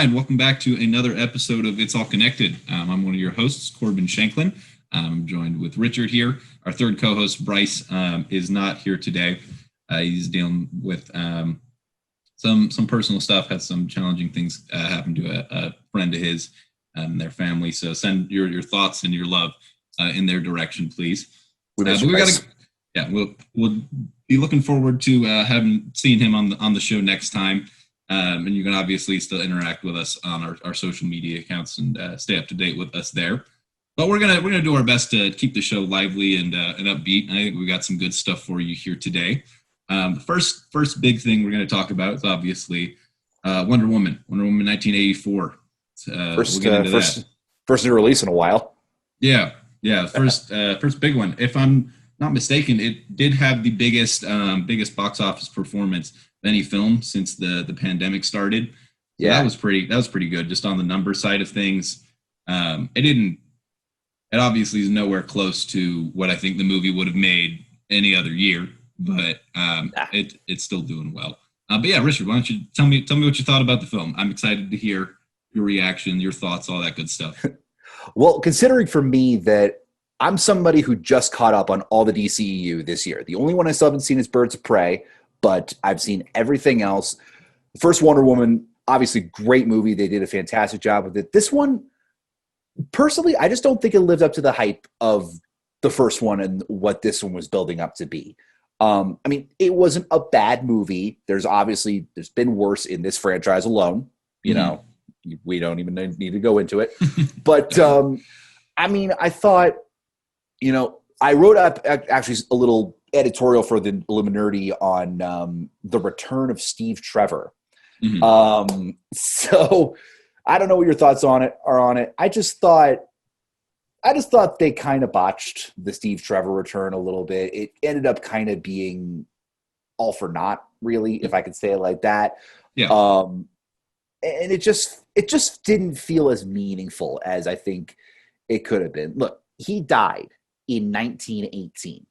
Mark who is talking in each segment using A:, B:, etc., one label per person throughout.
A: and welcome back to another episode of It's All Connected. I'm one of your hosts, Corbin Shanklin. I'm joined with Richard here. Our third co-host, Bryce, is not here today. He's dealing with some personal stuff, had some challenging things happen to a friend of his and their family. So send your thoughts and your love in their direction, please. We'll be looking forward to seeing him on the show next time. And you can obviously still interact with us on our social media accounts and stay up to date with us there. But we're gonna do our best to keep the show lively and upbeat. I think we got some good stuff for you here today. The first big thing we're going to talk about is obviously Wonder Woman 1984.
B: First new release in a while.
A: Yeah. First big one. If I'm not mistaken, it did have the biggest box office performance of any film since the pandemic started. So
B: yeah,
A: that was pretty good. Just on the number side of things, it obviously is nowhere close to what I think the movie would have made any other year, but it's still doing well. But yeah, Richard, why don't you tell me what you thought about the film? I'm excited to hear your reaction, your thoughts, all that good stuff.
B: Well, considering for me that I'm somebody who just caught up on all the DCEU this year. The only one I still haven't seen is Birds of Prey, but I've seen everything else. The first Wonder Woman, obviously great movie. They did a fantastic job with it. This one, personally, I just don't think it lived up to the hype of the first one and what this one was building up to be. I mean, it wasn't a bad movie. There's been worse in this franchise alone. You know, we don't even need to go into it. But, I mean, I thought, I wrote up actually a little editorial for the Illuminerdi on the return of Steve Trevor. So I don't know what your thoughts are on it. I just thought they kind of botched the Steve Trevor return a little bit. It ended up kind of being all for naught, really, if I could say it like that.
A: Yeah.
B: And it just didn't feel as meaningful as I think it could have been. Look, he died in 1918.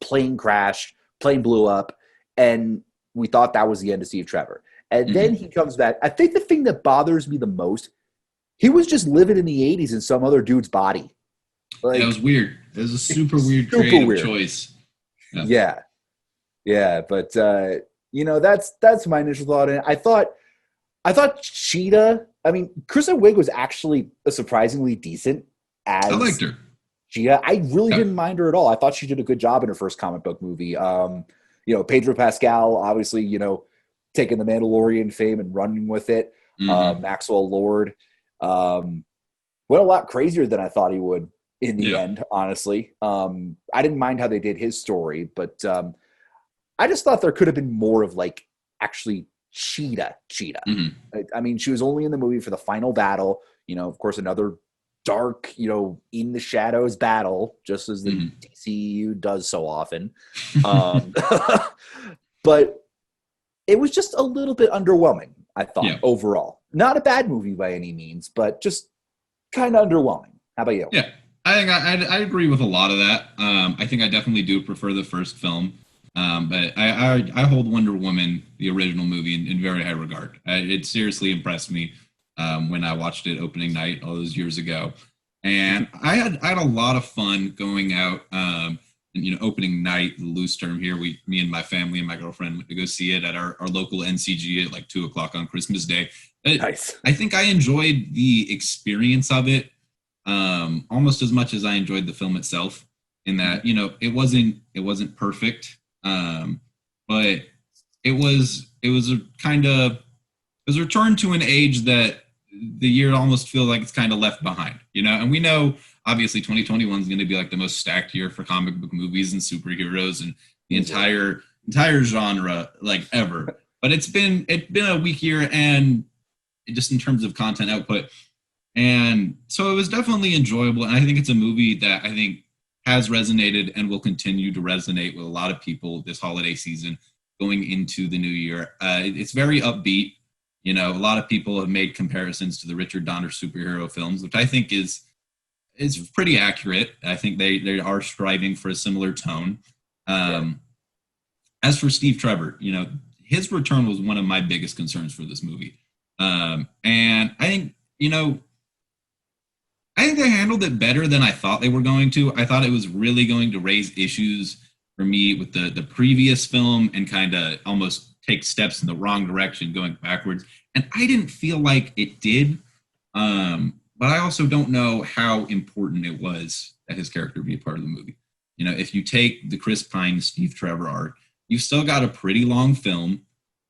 B: Plane crashed, plane blew up, and we thought that was the end of Steve Trevor. And then he comes back. I think the thing that bothers me the most, he was just living in the 80s in some other dude's body.
A: It was weird. It was a super weird creative choice.
B: Yeah. But that's my initial thought. And I thought Cheetah. I mean, Kristen Wiig was actually a surprisingly decent as.
A: I liked her.
B: Cheetah. I really didn't mind her at all. I thought she did a good job in her first comic book movie. Pedro Pascal, obviously, taking the Mandalorian fame and running with it. Maxwell Lord went a lot crazier than I thought he would in the end, honestly. I didn't mind how they did his story, but I just thought there could have been more of actually Cheetah. I mean, she was only in the movie for the final battle, of course, another dark, in the shadows battle, just as the DCU does so often. But it was just a little bit underwhelming, I thought, overall. Not a bad movie by any means, but just kind of underwhelming. How about you?
A: Yeah, I think I agree with a lot of that. I think I definitely do prefer the first film. But I hold Wonder Woman, the original movie, in very high regard. It seriously impressed me when I watched it opening night all those years ago. And I had a lot of fun going out, opening night, the loose term here. Me and my family and my girlfriend went to go see it at our local NCG at 2:00 on Christmas Day.
B: Nice.
A: I think I enjoyed the experience of it almost as much as I enjoyed the film itself. In that, it wasn't perfect, but it was a return to an age that the year almost feels like it's kind of left behind, and we know obviously 2021 is going to be the most stacked year for comic book movies and superheroes and the entire genre ever. But it's been a weak year, and just in terms of content output. And so it was definitely enjoyable. And I think it's a movie that I think has resonated and will continue to resonate with a lot of people this holiday season going into the new year. It's very upbeat. A lot of people have made comparisons to the Richard Donner superhero films, which I think is pretty accurate. I think they are striving for a similar tone. As for Steve Trevor, his return was one of my biggest concerns for this movie. And I think, I think they handled it better than I thought they were going to. I thought it was really going to raise issues for me with the previous film and kind of almost take steps in the wrong direction going backwards. And I didn't feel like it did. But I also don't know how important it was that his character be a part of the movie. If you take the Chris Pine, Steve Trevor arc, you've still got a pretty long film.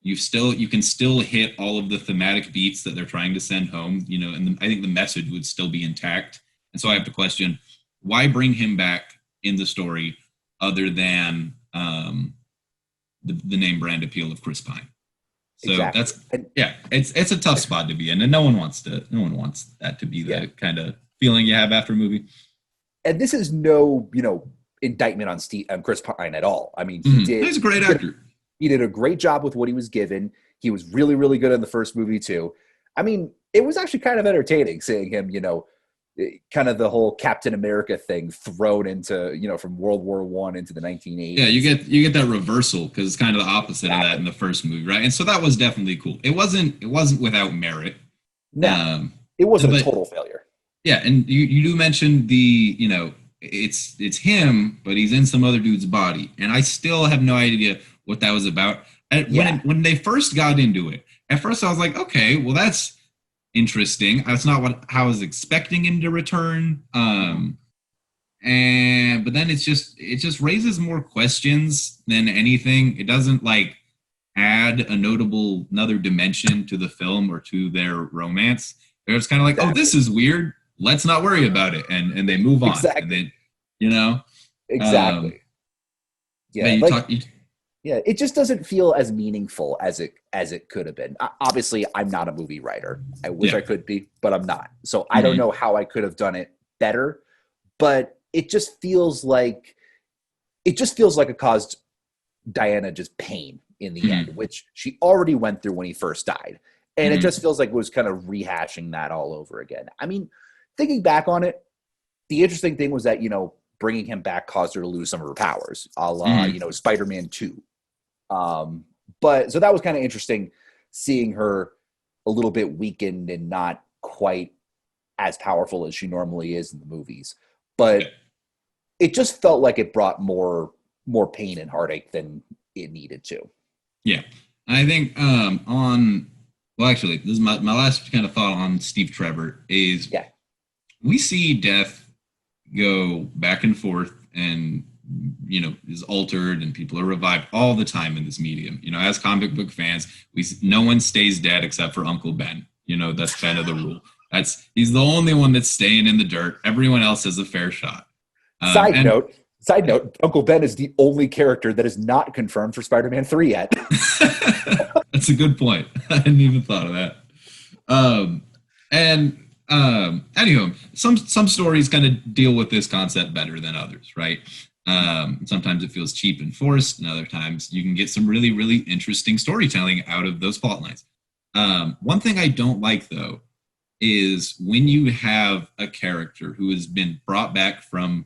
A: You can still hit all of the thematic beats that they're trying to send home, and I think the message would still be intact. And so I have to question, why bring him back in the story other than the name brand appeal of Chris Pine? So exactly. It's a tough spot to be in, and no one wants that to be the kind of feeling you have after a movie.
B: And this is no, indictment on Chris Pine at all. I mean,
A: he's a great actor.
B: He did a great job with what he was given. He was really, really good in the first movie too. I mean, it was actually kind of entertaining seeing him, kind of the whole Captain America thing thrown into, from World War I into the 1980s.
A: Yeah, you get that reversal because it's kind of the opposite of that in the first movie, right? And so that was definitely cool. It wasn't without merit.
B: No, it wasn't a total failure.
A: Yeah, and you do mention it's him, but he's in some other dude's body, and I still have no idea what that was about. When they first got into it, at first I was like, okay, well that's interesting. That's not how I was expecting him to return. But then it just raises more questions than anything. It doesn't add another dimension to the film or to their romance. They're just kind of like, oh, this is weird. Let's not worry about it, and they move on.
B: Exactly.
A: And then,
B: exactly. It just doesn't feel as meaningful as it could have been. Obviously, I'm not a movie writer. I wish I could be, but I'm not. So I don't know how I could have done it better. But it just feels like it caused Diana just pain in the end, which she already went through when he first died. And it just feels like it was kind of rehashing that all over again. I mean, thinking back on it, the interesting thing was that, bringing him back caused her to lose some of her powers, a la, Spider-Man 2. But so that was kind of interesting seeing her a little bit weakened and not quite as powerful as she normally is in the movies. But it just felt like it brought more pain and heartache than it needed to.
A: Yeah. I think actually, this is my last kind of thought on Steve Trevor is we see death go back and forth and, is altered and people are revived all the time in this medium. As comic book fans, no one stays dead except for Uncle Ben. That's kind of the rule. He's the only one that's staying in the dirt. Everyone else has a fair shot.
B: Side note, Uncle Ben is the only character that is not confirmed for Spider-Man 3 yet.
A: That's a good point. I hadn't even thought of that. Anywho, some stories kind of deal with this concept better than others, right? Sometimes it feels cheap and forced, and other times you can get some really, really interesting storytelling out of those plot lines. One thing I don't like, though, is when you have a character who has been brought back from,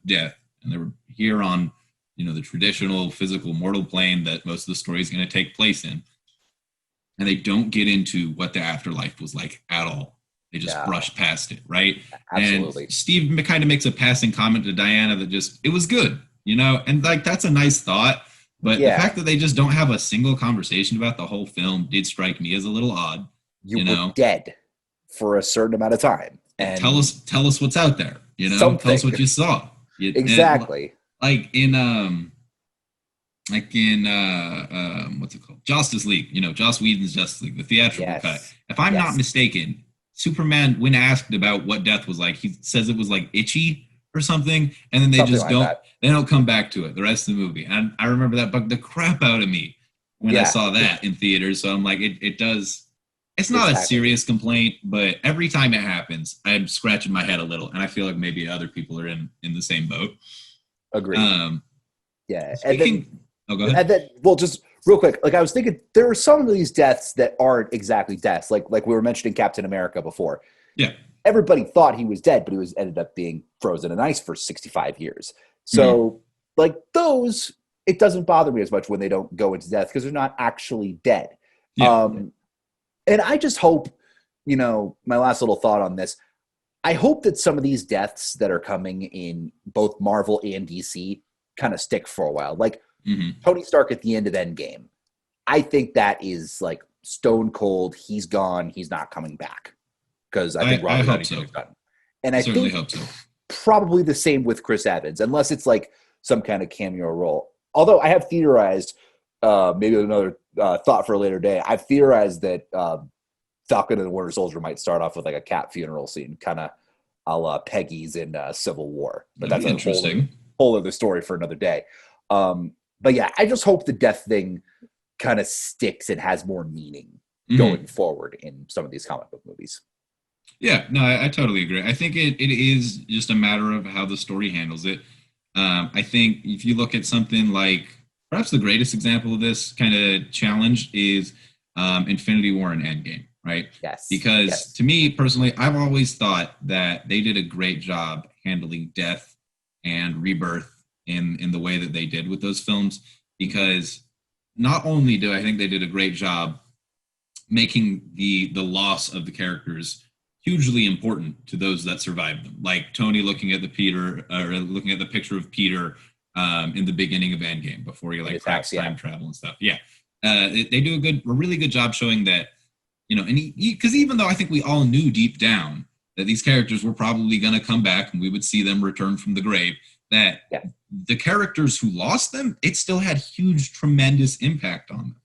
A: death, and they're here on, the traditional physical mortal plane that most of the story is going to take place in, and they don't get into what the afterlife was like at all. They just brushed past it, right?
B: Absolutely.
A: And Steve kind of makes a passing comment to Diana that it was good, and that's a nice thought. But the fact that they just don't have a single conversation about the whole film did strike me as a little odd.
B: You were dead for a certain amount of time. And
A: tell us what's out there,
B: something.
A: Tell us what you saw.
B: Exactly.
A: What's it called? Justice League, Joss Whedon's Justice League, the theatrical cut. If I'm not mistaken, Superman, when asked about what death was like, he says it was like itchy or something, and then they don't come back to it the rest of the movie. And I remember that bugged the crap out of me when I saw that in theaters. So I'm like, it does. It's not a serious complaint, but every time it happens, I'm scratching my head a little, and I feel like maybe other people are in the same boat.
B: Agreed.
A: Go ahead.
B: And then, just real quick, I was thinking, there are some of these deaths that aren't exactly deaths, like we were mentioning Captain America before.
A: Yeah.
B: Everybody thought he was dead, but he ended up being frozen in ice for 65 years. So, those, it doesn't bother me as much when they don't go into death because they're not actually dead.
A: Yeah.
B: And I just hope, my last little thought on this, I hope that some of these deaths that are coming in both Marvel and DC kind of stick for a while. Like Tony Stark at the end of Endgame. I think that is like stone cold. He's gone. He's not coming back. Because I think Robert Downey Jr. is done. And I
A: certainly
B: think
A: hope so.
B: Probably the same with Chris Evans, unless it's like some kind of cameo role. Although I have theorized, maybe another thought for a later day, I've theorized that Falcon and the Winter Soldier might start off with like a Cap funeral scene, kind of a la Peggy's in Civil War. But
A: That'd
B: that's
A: be interesting.
B: Whole other story for another day. But yeah, I just hope the death thing kind of sticks and has more meaning going forward in some of these comic book movies.
A: Yeah, no, I totally agree. I think it is just a matter of how the story handles it. I think if you look at something like, perhaps the greatest example of this kind of challenge is Infinity War and Endgame, right?
B: Yes.
A: Because to me personally, I've always thought that they did a great job handling death and rebirth in the way that they did with those films. Because not only do I think they did a great job making the loss of the characters hugely important to those that survived them, like Tony looking at the picture of Peter in the beginning of Endgame before he like cracks time travel and stuff. Yeah, they do a really good job showing that, and because even though I think we all knew deep down that these characters were probably going to come back and we would see them return from the grave, that the characters who lost them, it still had huge, tremendous impact on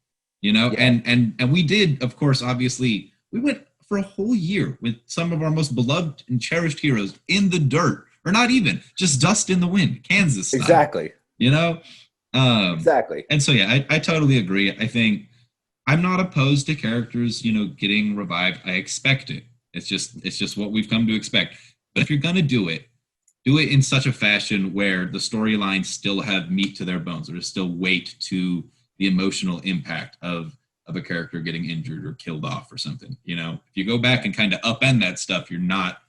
A: them, and we did, of course, obviously, we went for a whole year with some of our most beloved and cherished heroes in the dirt, or not even, just dust in the wind, Kansas style.
B: Exactly.
A: Exactly. And so, yeah, I totally agree. I think I'm not opposed to characters, getting revived. I expect it. It's just what we've come to expect. But if you're going to do it in such a fashion where the storylines still have meat to their bones, or there's still weight to the emotional impact of a character getting injured or killed off or something. If you go back and kind of upend that stuff, you're not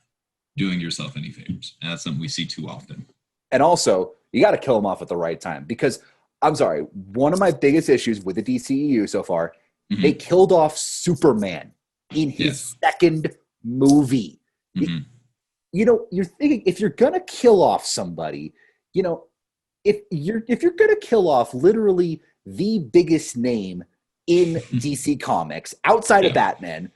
A: doing yourself any favors. And that's something we see too often.
B: And also, you got to kill them off at the right time, because I'm sorry, one of my biggest issues with the DCEU so far, they killed off Superman in his second movie. You're thinking, if you're going to kill off somebody, if you're going to kill off literally the biggest name in DC Comics outside of Batman,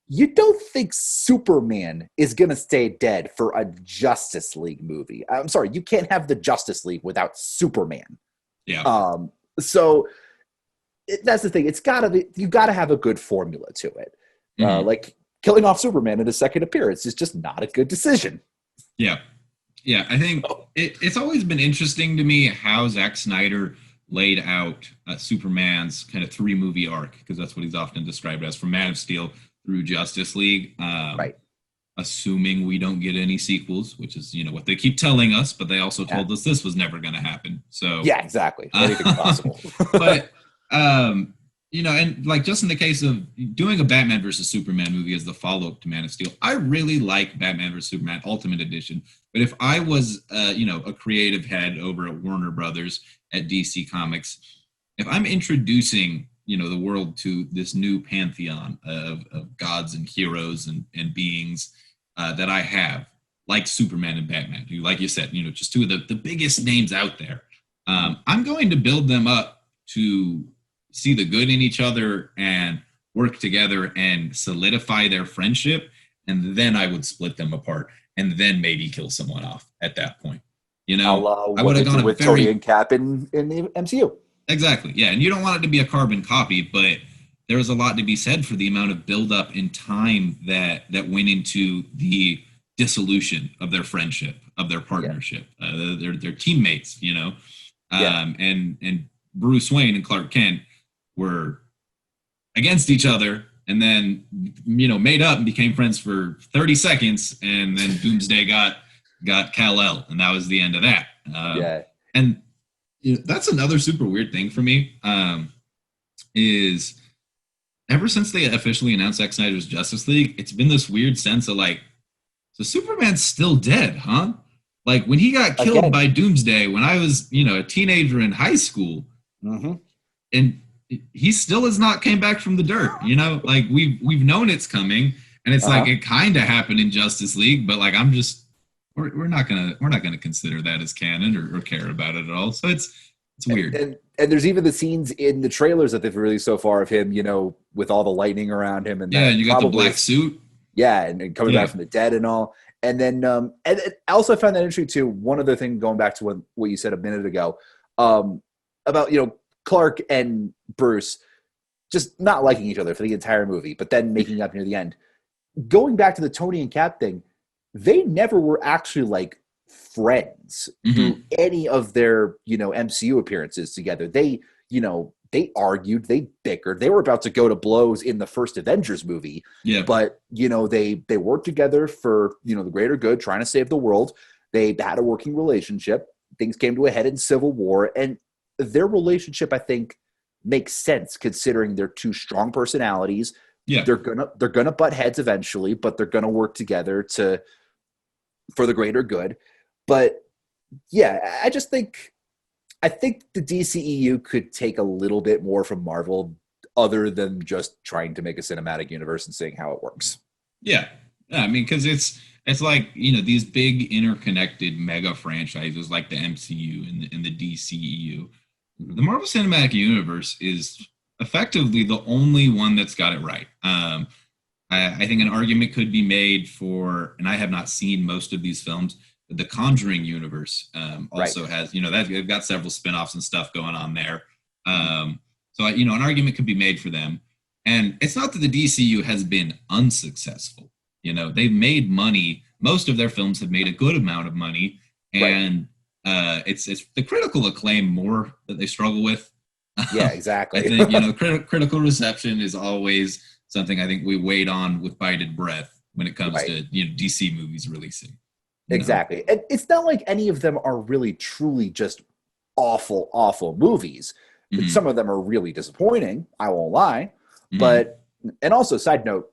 B: you don't think Superman is going to stay dead for a Justice League movie. I'm sorry, you can't have the Justice League without Superman.
A: Yeah.
B: So that's the thing. You got to have a good formula to it. Like killing off Superman in his second appearance is just not a good decision.
A: Yeah. Yeah. I think it's always been interesting to me how Zack Snyder laid out Superman's kind of 3-movie arc, because that's what he's often described as, from Man of Steel through Justice League. Right. Assuming we don't get any sequels, which is, what they keep telling us, but they also told us this was never going to happen. So
B: yeah, exactly. Anything's possible.
A: But, and like just in the case of doing a Batman versus Superman movie as the follow-up to Man of Steel, I really like Batman versus Superman Ultimate Edition. But if I was, a creative head over at Warner Brothers at DC Comics, if I'm introducing, the world to this new pantheon of gods and heroes and beings that I have, like Superman and Batman, who, like you said, just two of the biggest names out there, I'm going to build them up to see the good in each other and work together and solidify their friendship. And then I would split them apart and then maybe kill someone off at that point.
B: I would have gone with Tony and Cap in the MCU.
A: Exactly. Yeah. And you don't want it to be a carbon copy, but there was a lot to be said for the amount of buildup in time that went into the dissolution of their friendship, of their partnership, their teammates, and Bruce Wayne and Clark Kent were against each other, and then, made up and became friends for 30 seconds. And then Doomsday got Kal-El, and that was the end of that. And that's another super weird thing for me, is ever since they officially announced Zack Snyder's Justice League, it's been this weird sense of like, so Superman's still dead, huh? Like when he got killed by Doomsday when I was, a teenager in high school, and he still has not came back from the dirt. You know, like we've known it's coming, and it's like it kind of happened in Justice League, but like we're not gonna consider that as canon or care about it at all. So it's weird.
B: And there's even the scenes in the trailers that they've released so far of him, you know, with all the lightning around him, and
A: and you got the black suit.
B: Yeah, and coming back from the dead and all. And then and also I found that interesting too. One other thing, going back to what you said a minute ago, about, you know, Clark and Bruce just not liking each other for the entire movie, but then making up near the end. Going back to the Tony and Cap thing, they never were actually like friends through any of their, you know, MCU appearances together. They, you know, they argued, they bickered, they were about to go to blows in the first Avengers movie. Yeah. But, you know, they worked together for, you know, the greater good, trying to save the world. They had a working relationship. Things came to a head in Civil War, and their relationship, I think, makes sense considering their two strong personalities. Yeah. They're gonna butt heads eventually, but they're gonna work together for the greater good. But yeah, I think the DCEU could take a little bit more from Marvel, other than just trying to make a cinematic universe and seeing how it works.
A: Yeah, I mean, because it's like, you know, these big interconnected mega franchises like the MCU and the DCEU. The Marvel Cinematic Universe is effectively the only one that's got it right. I think an argument could be made for, and I have not seen most of these films, the Conjuring universe also has, you know, they've got several spinoffs and stuff going on there. So, you know, an argument could be made for them. And it's not that the DCU has been unsuccessful. You know, they've made money. Most of their films have made a good amount of money. And it's the critical acclaim more that they struggle with.
B: Yeah, exactly.
A: I think, you know, critical reception is always something I think we wait on with bated breath when it comes to, you know, DC movies releasing.
B: Exactly. And it's not like any of them are really truly just awful movies. Some of them are really disappointing, I won't lie. But, and also, side note,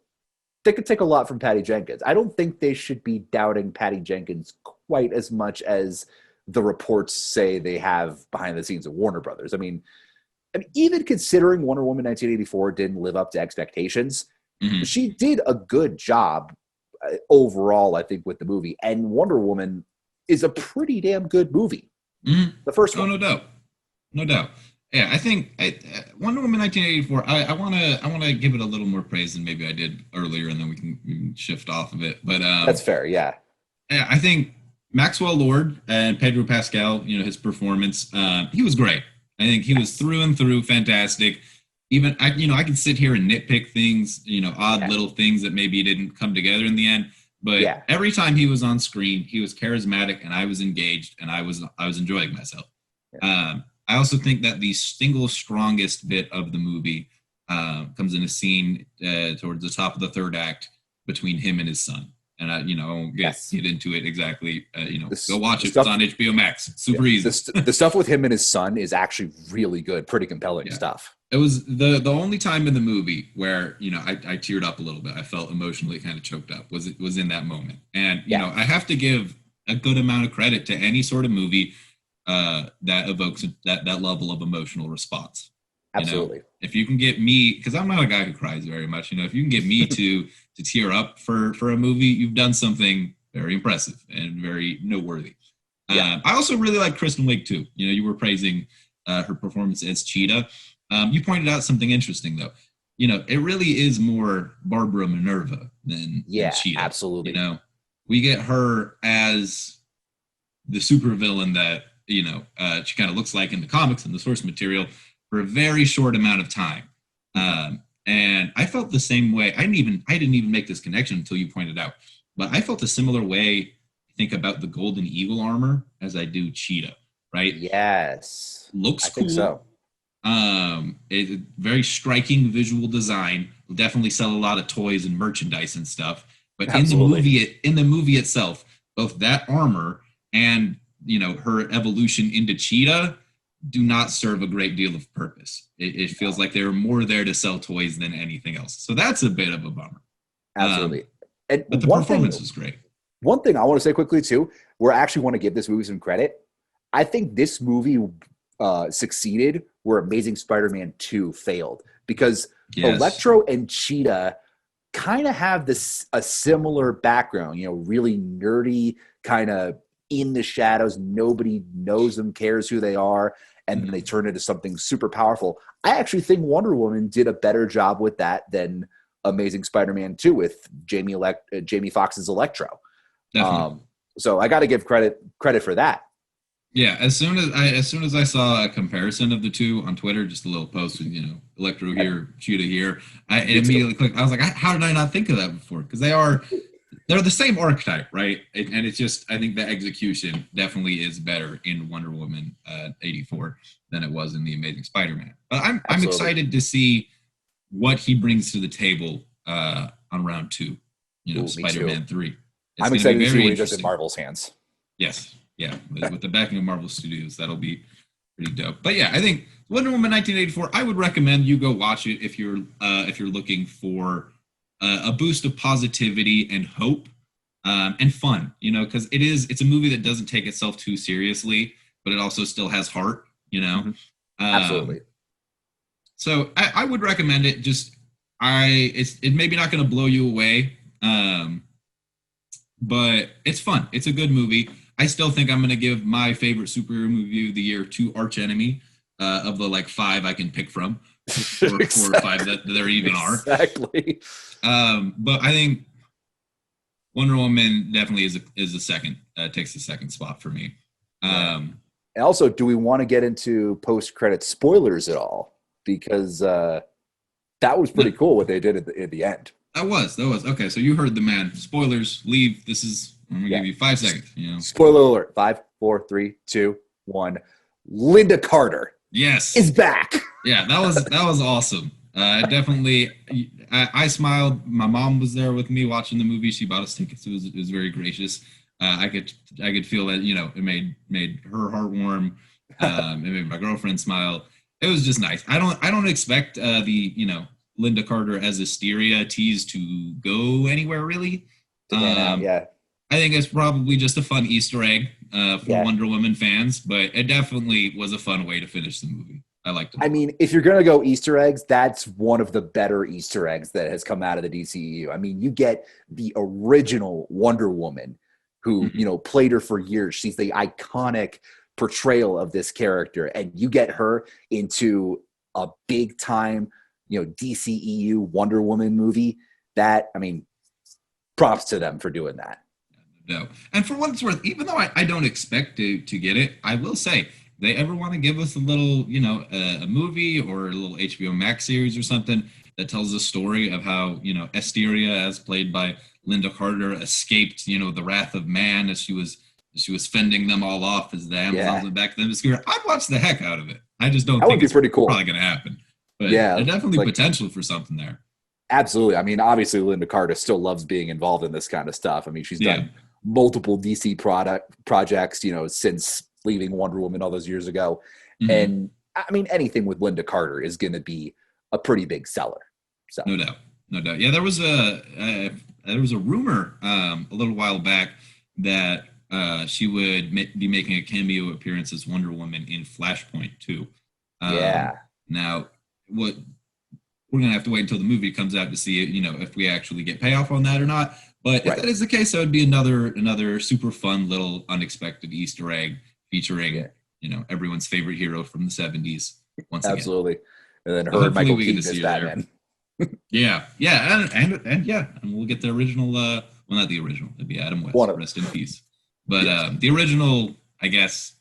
B: they could take a lot from Patty Jenkins. I don't think they should be doubting Patty Jenkins quite as much as the reports say they have behind the scenes of Warner Brothers. I mean, even considering Wonder Woman 1984 didn't live up to expectations, she did a good job overall, I think, with the movie. And Wonder Woman is a pretty damn good movie. The first one.
A: No doubt. Yeah, I think Wonder Woman 1984, I want to give it a little more praise than maybe I did earlier, and then we can shift off of it. But
B: that's fair, yeah.
A: I think Maxwell Lord and Pedro Pascal, you know, his performance, he was great. I think he was through and through fantastic. Even I can sit here and nitpick things, you know, odd little things that maybe didn't come together in the end. But every time he was on screen, he was charismatic, and I was engaged, and I was enjoying myself. I also think that the single strongest bit of the movie comes in a scene towards the top of the third act between him and his son. And I won't get into it exactly. Go watch it. It's on HBO Max. Super easy.
B: The stuff with him and his son is actually really good, pretty compelling stuff.
A: It was the only time in the movie where, you know, I teared up a little bit. I felt emotionally kind of choked up. Was in that moment. And you know, I have to give a good amount of credit to any sort of movie that evokes that level of emotional response.
B: Absolutely.
A: You know, if you can get me, because I'm not a guy who cries very much, you know, if you can get me to tear up for a movie, you've done something very impressive and very noteworthy. I also really like Kristen Wiig too. You know, you were praising her performance as Cheetah. You pointed out something interesting though. You know, it really is more Barbara Minerva than Cheetah.
B: Absolutely.
A: You know, we get her as the supervillain that, you know, she kind of looks like in the comics and the source material for a very short amount of time. And I felt the same way. I didn't even make this connection until you pointed out, but I felt a similar way, I think, about the Golden Eagle armor as I do Cheetah, right?
B: Yes.
A: Looks cool.
B: I think so.
A: It's very striking visual design. Will definitely sell a lot of toys and merchandise and stuff. But in the movie itself, both that armor and, you know, her evolution into Cheetah do not serve a great deal of purpose. It feels like they were more there to sell toys than anything else. So that's a bit of a bummer.
B: Absolutely.
A: But the performance was great.
B: One thing I want to say quickly too, where I actually want to give this movie some credit. I think this movie succeeded where Amazing Spider-Man 2 failed, because
A: Yes.
B: Electro and Cheetah kind of have a similar background, really nerdy, kind of in the shadows. Nobody knows them, cares who they are, and then they turn into something super powerful. I actually think Wonder Woman did a better job with that than Amazing Spider-Man 2 with Jamie Foxx's Electro. So I got to give credit for that.
A: Yeah, as soon as I saw a comparison of the two on Twitter, just a little post with Electro here, Cheetah here, I immediately clicked. I was like, how did I not think of that before? Because they're the same archetype, right? And it's just, I think the execution definitely is better in Wonder Woman 84 than it was in the Amazing Spider-Man. But I'm excited to see what he brings to the table on round 2. Spider-Man 3.
B: I'm excited to see what he does in Marvel's hands.
A: Yes. Yeah, with the backing of Marvel Studios, that'll be pretty dope. But yeah, I think Wonder Woman 1984. I would recommend you go watch it if you're looking for a boost of positivity and hope and fun. Because it's a movie that doesn't take itself too seriously, but it also still has heart.
B: Absolutely.
A: So I would recommend it. It's maybe not going to blow you away, but it's fun. It's a good movie. I still think I'm going to give my favorite superhero movie of the year to Arch Enemy of the 5 I can pick from, or 4 or 5 that there even are.
B: Exactly.
A: But I think Wonder Woman definitely is the second, takes the second spot for me.
B: And also, do we want to get into post-credit spoilers at all? Because that was pretty cool what they did at the end.
A: That was. Okay, so you heard the man. Spoilers, leave. I'm going to give you 5 seconds.
B: Spoiler alert. 5, 4, 3, 2, 1. Linda Carter.
A: Yes.
B: Is back.
A: Yeah, that was awesome. I smiled. My mom was there with me watching the movie. She bought us tickets. It was very gracious. I could feel that, it made her heart warm. It made my girlfriend smile. It was just nice. I don't expect the Linda Carter as Asteria tease to go anywhere really.
B: Yeah.
A: I think it's probably just a fun Easter egg for Wonder Woman fans, but it definitely was a fun way to finish the movie. I liked it.
B: I mean, if you're going to go Easter eggs, that's one of the better Easter eggs that has come out of the DCEU. I mean, you get the original Wonder Woman who, played her for years. She's the iconic portrayal of this character, and you get her into a big time, DCEU Wonder Woman movie. Props to them for doing that.
A: No. And for what it's worth, even though I don't expect to get it, I will say, they ever want to give us a little, a movie or a little HBO Max series or something that tells the story of how, Asteria, as played by Linda Carter, escaped, the wrath of man as she was fending them all off as the Amazons went back to the hemisphere, I'd watch the heck out of it. I just don't think it's
B: pretty cool.
A: Probably going to happen. But there's definitely potential for something there.
B: Absolutely. I mean, obviously, Linda Carter still loves being involved in this kind of stuff. I mean, she's done multiple DC projects, since leaving Wonder Woman all those years ago. Mm-hmm. And I mean, anything with Linda Carter is going to be a pretty big seller. So
A: no doubt. Yeah, there was a rumor a little while back that she would be making a cameo appearance as Wonder Woman in Flashpoint too. Now, what we're gonna have to wait until the movie comes out to see, if we actually get payoff on that or not. But if that is the case, that would be another super fun little unexpected Easter egg featuring, everyone's favorite hero from the 70s. Once
B: Absolutely.
A: Again.
B: And then her and Michael Keaton as Batman.
A: And we'll get the original. Well, not the original. It'd be Adam West. Rest in peace. But the original, I guess,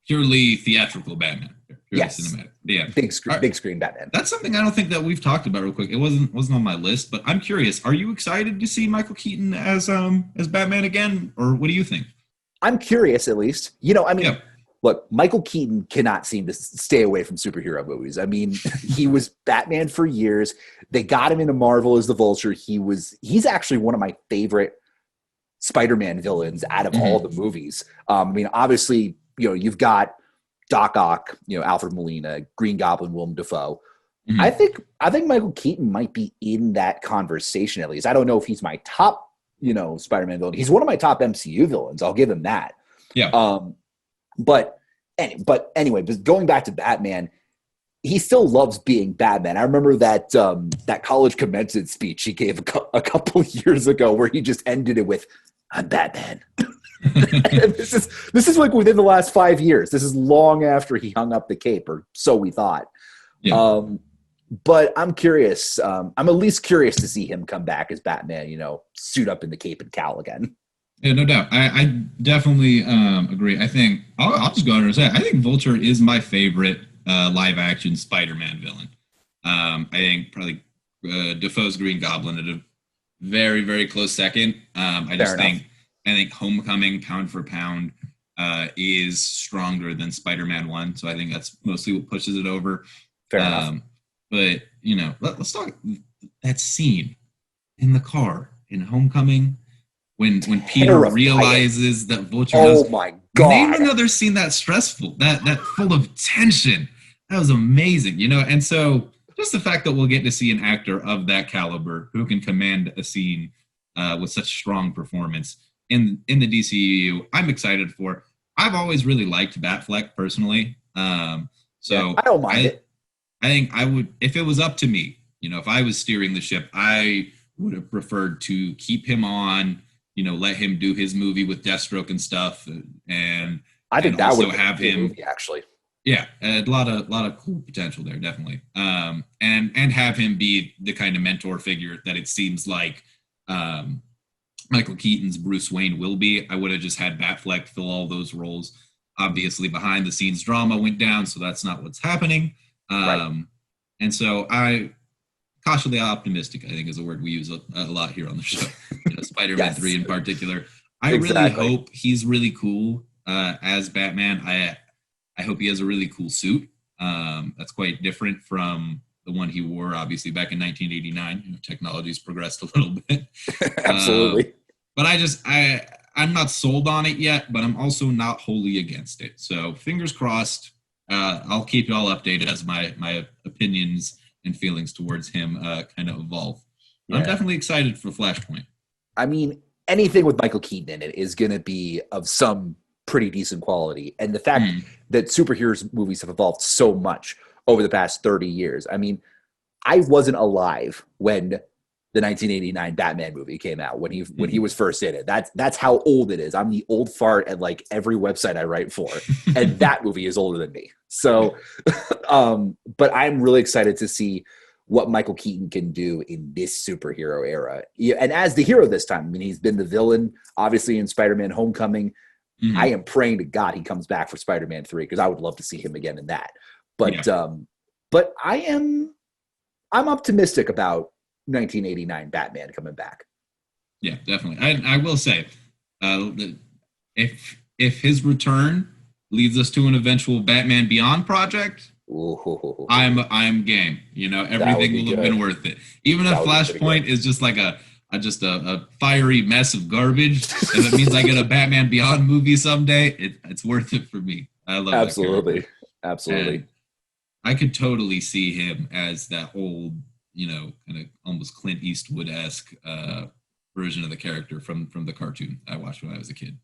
A: purely theatrical Batman. Purely cinematic. Yeah,
B: big screen Batman.
A: That's something I don't think that we've talked about real quick. It wasn't on my list, but I'm curious. Are you excited to see Michael Keaton as Batman again, or what do you think?
B: I'm curious, at least. Look, Michael Keaton cannot seem to stay away from superhero movies. I mean, he was Batman for years. They got him into Marvel as the Vulture. He's actually one of my favorite Spider-Man villains out of all the movies. Obviously, you've got Doc Ock, Alfred Molina, Green Goblin, Willem Dafoe. Mm-hmm. I think Michael Keaton might be in that conversation at least. I don't know if he's my top, Spider-Man villain. He's one of my top MCU villains. I'll give him that.
A: Yeah.
B: But But anyway, but going back to Batman, he still loves being Batman. I remember that that college commencement speech he gave a couple years ago where he just ended it with, "I'm Batman." And this is like within the last 5 years. This is long after he hung up the cape, or so we thought.
A: Yeah.
B: But I'm curious. I'm at least curious to see him come back as Batman, suit up in the cape and cowl again.
A: Yeah, no doubt. I definitely agree. I think I'll just go ahead and say I think Vulture is my favorite live action Spider-Man villain. I think probably Defoe's Green Goblin at a very, very close second. I think Homecoming, pound for pound, is stronger than Spider-Man 1. So I think that's mostly what pushes it over.
B: Fair enough.
A: But, let's talk that scene in the car in Homecoming when Peter realizes that Vulture knows.
B: Oh, my God.
A: Name another scene that's stressful, that full of tension. That was amazing, And so just the fact that we'll get to see an actor of that caliber who can command a scene with such strong performance in the DCEU, I'm excited for. I've always really liked Batfleck personally. I don't mind it. I think I would, if it was up to me, if I was steering the ship, I would have preferred to keep him on, let him do his movie with Deathstroke and stuff. And
B: I think that would
A: have him
B: movie, actually.
A: Yeah, a lot of cool potential there, definitely. And have him be the kind of mentor figure that it seems like Michael Keaton's Bruce Wayne will be. I would have just had Batfleck fill all those roles. Obviously, behind the scenes drama went down, so that's not what's happening.
B: Right.
A: And so I cautiously optimistic, I think, is a word we use a lot here on the show. Spider-Man
B: Yes.
A: 3 in particular. I
B: Exactly.
A: really hope he's really cool as Batman. I hope he has a really cool suit. That's quite different from the one he wore, obviously, back in 1989. Technology's progressed a little bit.
B: Absolutely.
A: But I'm not sold on it yet, but I'm also not wholly against it. So fingers crossed. I'll keep you all updated as my opinions and feelings towards him kind of evolve. Yeah. I'm definitely excited for Flashpoint.
B: I mean, anything with Michael Keaton in it is going to be of some pretty decent quality. And the fact that superheroes movies have evolved so much over the past 30 years. I mean, I wasn't alive when the 1989 Batman movie came out, when he was first in it. That's how old it is. I'm the old fart at like every website I write for. And that movie is older than me. So, but I'm really excited to see what Michael Keaton can do in this superhero era. Yeah, and as the hero this time, I mean, he's been the villain, obviously, in Spider-Man Homecoming. Mm-hmm. I am praying to God he comes back for Spider-Man 3, because I would love to see him again in that. But but I'm optimistic about 1989 Batman coming back.
A: Yeah, definitely. I will say, if his return leads us to an eventual Batman Beyond project,
B: ooh,
A: I'm game. Everything will have been worth it. Even if Flashpoint is just like a fiery mess of garbage, if it means I get a Batman Beyond movie someday, it's worth it for me. I love
B: absolutely.
A: And I could totally see him as that old, kind of almost Clint Eastwood-esque version of the character from the cartoon I watched when I was a kid.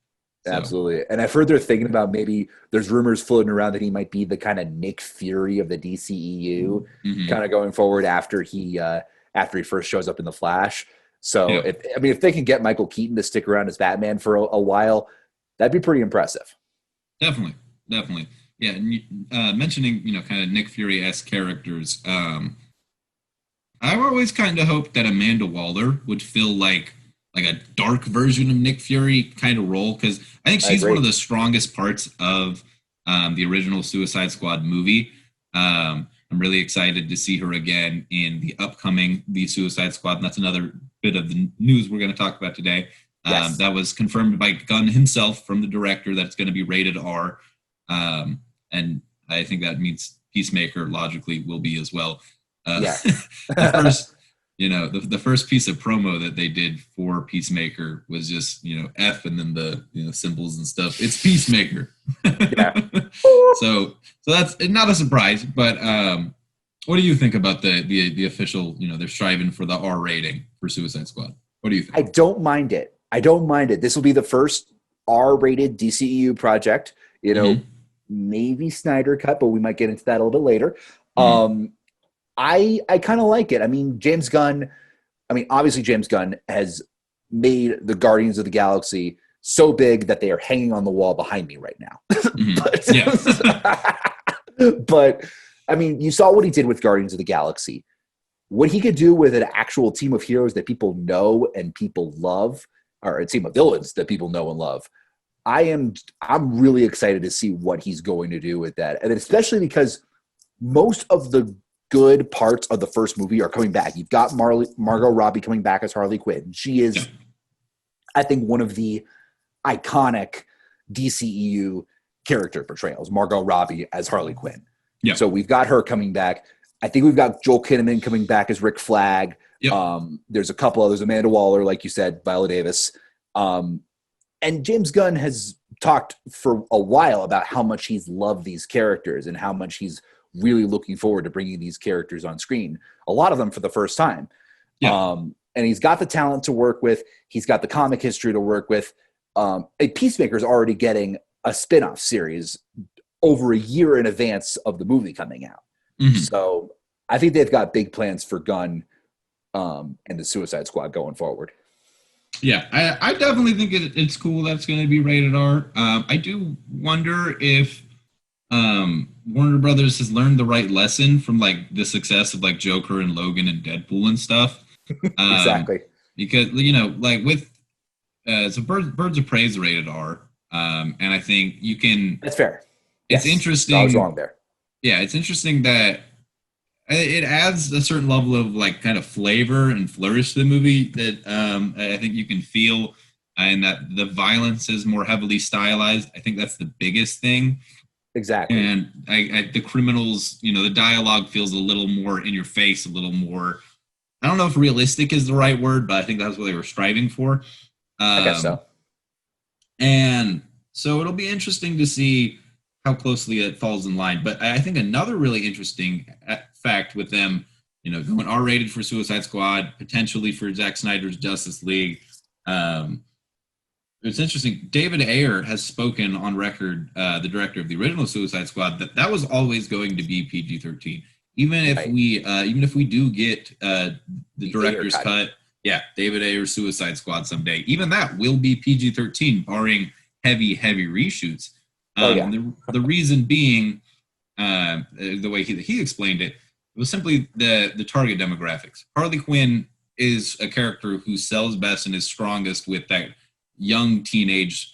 A: So.
B: Absolutely. And I've heard they're thinking about, maybe there's rumors floating around that he might be the kind of Nick Fury of the DCEU, kind of going forward after he first shows up in The Flash. So if they can get Michael Keaton to stick around as Batman for a while, that'd be pretty impressive.
A: Definitely. Yeah. And mentioning, kind of Nick Fury-esque characters, I've always kind of hoped that Amanda Waller would feel like a dark version of Nick Fury kind of role, because I think she's one of the strongest parts of the original Suicide Squad movie. I'm really excited to see her again in the upcoming The Suicide Squad, and that's another bit of the news we're going to talk about today.
B: Yes.
A: That was confirmed by Gunn himself from the director that it's going to be rated R, and I think that means Peacemaker logically will be as well. The first piece of promo that they did for Peacemaker was just, F and then the symbols and stuff. It's Peacemaker.
B: Yeah.
A: So that's not a surprise, but what do you think about the official, they're striving for the R rating for Suicide Squad? What do you think?
B: I don't mind it. This will be the first R-rated DCEU project. maybe Snyder cut, but we might get into that a little bit later. I kind of like it. I mean, obviously James Gunn has made the Guardians of the Galaxy so big that they are hanging on the wall behind me right now. But I mean, you saw what he did with Guardians of the Galaxy. What he could do with an actual team of heroes that people know and people love, or a team of villains that people know and love. I'm really excited to see what he's going to do with that. And especially because most of the good parts of the first movie are coming back. You've got Margot Robbie coming back as Harley Quinn. She is, I think, one of the iconic DCEU character portrayals, Margot Robbie as Harley Quinn.
C: Yeah.
B: So we've got her coming back. I think we've got Joel Kinnaman coming back as Rick Flag.
C: Yep.
B: There's a couple others, Amanda Waller, like you said, Viola Davis. And James Gunn has talked for a while about how much he's loved these characters and how much he's really looking forward to bringing these characters on screen, a lot of them for the first time.
C: Yeah.
B: And he's got the talent to work with. He's got the comic history to work with. Peacemaker's already getting a spin-off series over a year in advance of the movie coming out.
C: Mm-hmm.
B: So I think they've got big plans for Gunn and the Suicide Squad going forward.
C: Yeah, I definitely think it's cool that's going to be rated R. I do wonder if Warner Brothers has learned the right lesson from like the success of like Joker and Logan and Deadpool and stuff.
B: Exactly.
C: Because, you know, like with so Birds of Prey is rated R. And I think you can.
B: That's fair.
C: It's
B: Yes.
C: interesting.
B: I was wrong there.
C: Yeah, it's interesting that it adds a certain level of like kind of flavor and flourish to the movie that I think you can feel, and that the violence is more heavily stylized. I think that's the biggest thing.
B: Exactly.
C: And the criminals, you know, the dialogue feels a little more in your face, a little more, I don't know if realistic is the right word, but I think that's what they were striving for.
B: I guess so.
C: And so it'll be interesting to see how closely it falls in line. But I think another really interesting fact with them, you know, going R-rated for Suicide Squad, potentially for Zack Snyder's Justice League. It's interesting. David Ayer has spoken on record, the director of the original Suicide Squad, that was always going to be PG-13. Even if we do get the director's cut, yeah, David Ayer's Suicide Squad someday, even that will be PG-13, barring heavy reshoots. The reason being, the way he explained it, was simply the target demographics. Harley Quinn is a character who sells best and is strongest with that young teenage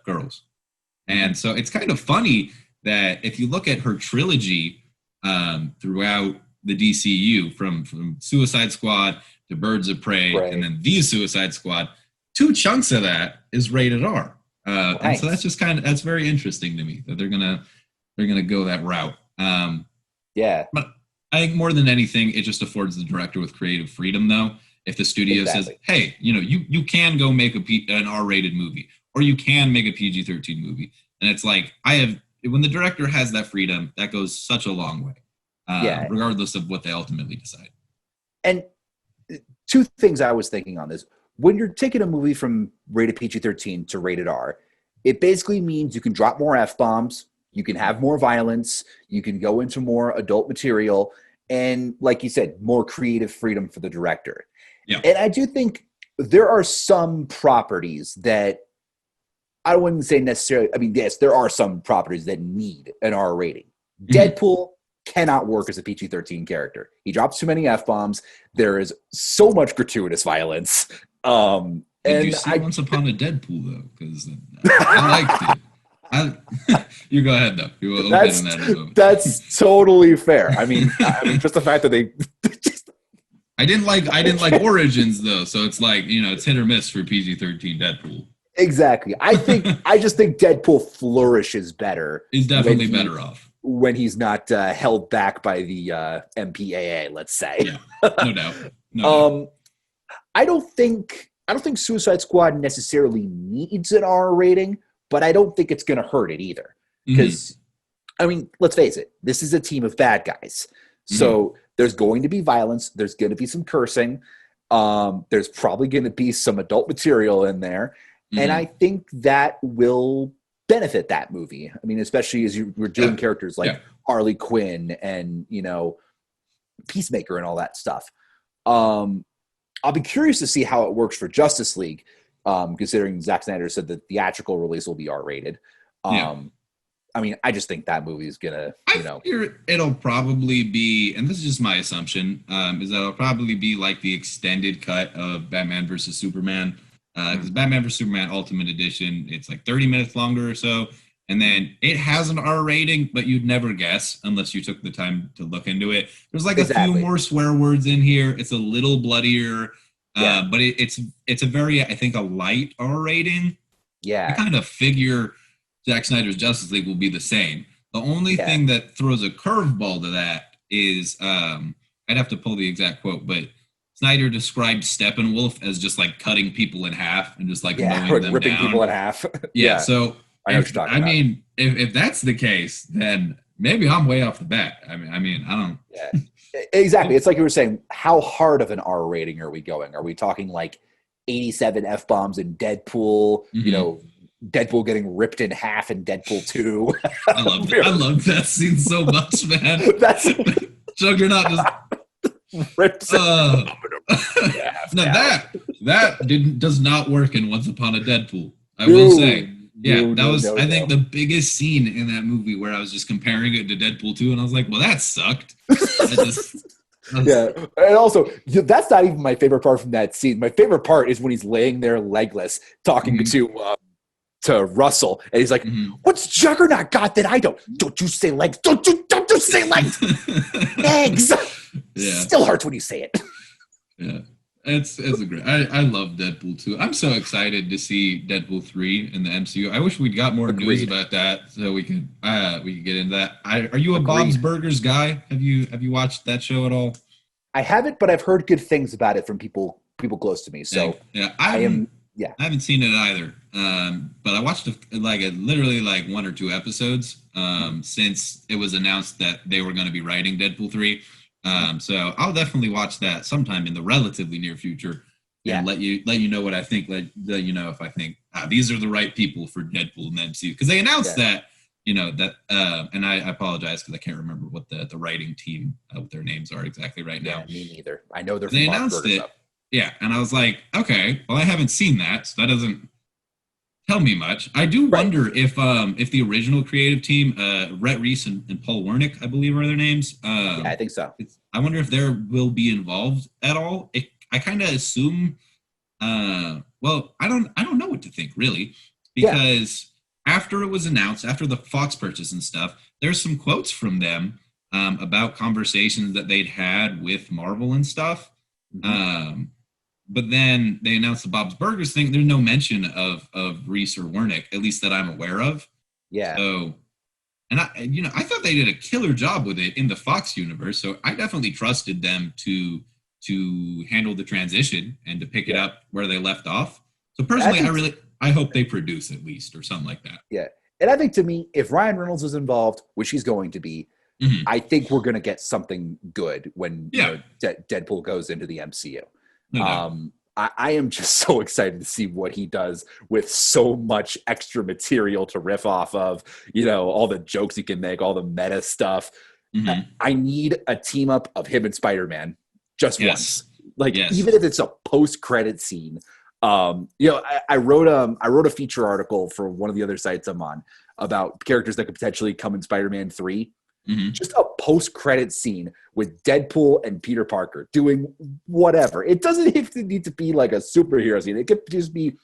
C: girls. And so it's kind of funny that if you look at her trilogy throughout the DCU, from Suicide Squad to Birds of Prey, right, and then the Suicide Squad, 2 chunks of that is rated R. And so that's just that's very interesting to me that they're gonna go that route.
B: Yeah.
C: But I think more than anything, it just affords the director with creative freedom, though. If the studio says, hey, you know, you can go make an R-rated movie, or you can make a PG-13 movie. And it's like, when the director has that freedom, that goes such a long way, regardless of what they ultimately decide.
B: And 2 things I was thinking on this. When you're taking a movie from rated PG-13 to rated R, it basically means you can drop more F-bombs, you can have more violence, you can go into more adult material, and like you said, more creative freedom for the director.
C: Yeah.
B: And I do think there are some properties that I wouldn't say necessarily, I mean, yes, there are some properties that need an R rating. Mm-hmm. Deadpool cannot work as a PG-13 character. He drops too many F-bombs. There is so much gratuitous violence.
C: Did you see Once Upon a Deadpool, though? Because I liked it. You go ahead, though.
B: That's totally fair. I mean, just the fact that they...
C: I didn't like Origins, though, so it's like, you know, it's hit or miss for PG-13 Deadpool.
B: Exactly. I just think Deadpool flourishes better.
C: He's definitely better off
B: when he's not held back by the MPAA, let's say.
C: Yeah, no doubt. No doubt.
B: I don't think Suicide Squad necessarily needs an R rating, but I don't think it's going to hurt it either. Because, I mean, let's face it, this is a team of bad guys. So there's going to be violence. There's going to be some cursing. There's probably going to be some adult material in there. And I think that will benefit that movie. I mean, especially as you were doing characters like Harley Quinn and, you know, Peacemaker and all that stuff. I'll be curious to see how it works for Justice League, considering Zack Snyder said the theatrical release will be R-rated. I mean, I just think that movie is gonna, you know,
C: it'll probably be, and this is just my assumption, is that it'll probably be like the extended cut of Batman versus Superman, because Batman versus Superman Ultimate Edition, it's like 30 minutes longer or so, and then it has an R rating, but you'd never guess unless you took the time to look into it. There's like a few more swear words in here. It's a little bloodier, but it's a very, I think, a light R rating.
B: Yeah,
C: I kind of figure Zack Snyder's Justice League will be the same. The only thing that throws a curveball to that is, I'd have to pull the exact quote, but Snyder described Steppenwolf as just like cutting people in half and just like mowing them
B: ripping
C: down.
B: people in half.
C: So
B: I know what you're talking about.
C: mean, if that's the case, then maybe I'm way off the bat. I mean, I don't.
B: Yeah, exactly. It's like you were saying. How hard of an R rating are we going? Are we talking like 87 F-bombs in Deadpool? You know, Deadpool getting ripped in half in Deadpool 2.
C: I love that scene so much, man.
B: That's
C: Juggernaut just
B: ripped.
C: No, that does not work in Once Upon a Deadpool. I will say, that was I think the biggest scene in that movie where I was just comparing it to Deadpool 2, and I was like, well, that sucked.
B: And also, that's not even my favorite part from that scene. My favorite part is when he's laying there legless, talking to Russell, and he's like, "What's Juggernaut got that I don't? Don't you say legs? Don't you say legs? Eggs." Still hurts when you say it.
C: It's a great. I love Deadpool 2. I'm so excited to see Deadpool 3 in the MCU. I wish we'd got more news about that so we could get into that. Are you a Bob's Burgers guy? Have you watched that show at all?
B: I haven't, but I've heard good things about it from people close to me. So I
C: haven't seen it either. But I watched literally like 1 or 2 episodes since it was announced that they were going to be writing Deadpool 3. So I'll definitely watch that sometime in the relatively near future and let you know what I think. Let you know if I think these are the right people for Deadpool in the MCU, because they announced that, you know, that and I apologize because I can't remember what the writing team, what their names are exactly right now.
B: Me neither. I know they
C: announced it. Yeah, and I was like, okay, well, I haven't seen that, so that doesn't tell me much. I do wonder if the original creative team, Rhett Reese and Paul Wernick, I believe are their names.
B: I think so.
C: I wonder if they will be involved at all. I kind of assume. Well, I don't know what to think really, because after it was announced, after the Fox purchase and stuff, there's some quotes from them about conversations that they'd had with Marvel and stuff. But then they announced the Bob's Burgers thing. There's no mention of Reese or Wernick, at least that I'm aware of.
B: Yeah.
C: So, and I thought they did a killer job with it in the Fox universe. So I definitely trusted them to handle the transition and to pick it up where they left off. So personally, I hope they produce at least or something like that.
B: Yeah. And I think, to me, if Ryan Reynolds is involved, which he's going to be, I think we're going to get something good when Deadpool goes into the MCU. I am just so excited to see what he does with so much extra material to riff off of, you know, all the jokes he can make, all the meta stuff. I need a team up of him and Spider-Man just once. Even if it's a post-credit scene. You know, I wrote a feature article for one of the other sites I'm on about characters that could potentially come in Spider-Man 3. Just a post-credit scene with Deadpool and Peter Parker doing whatever. It doesn't even need to be like a superhero scene. It could just be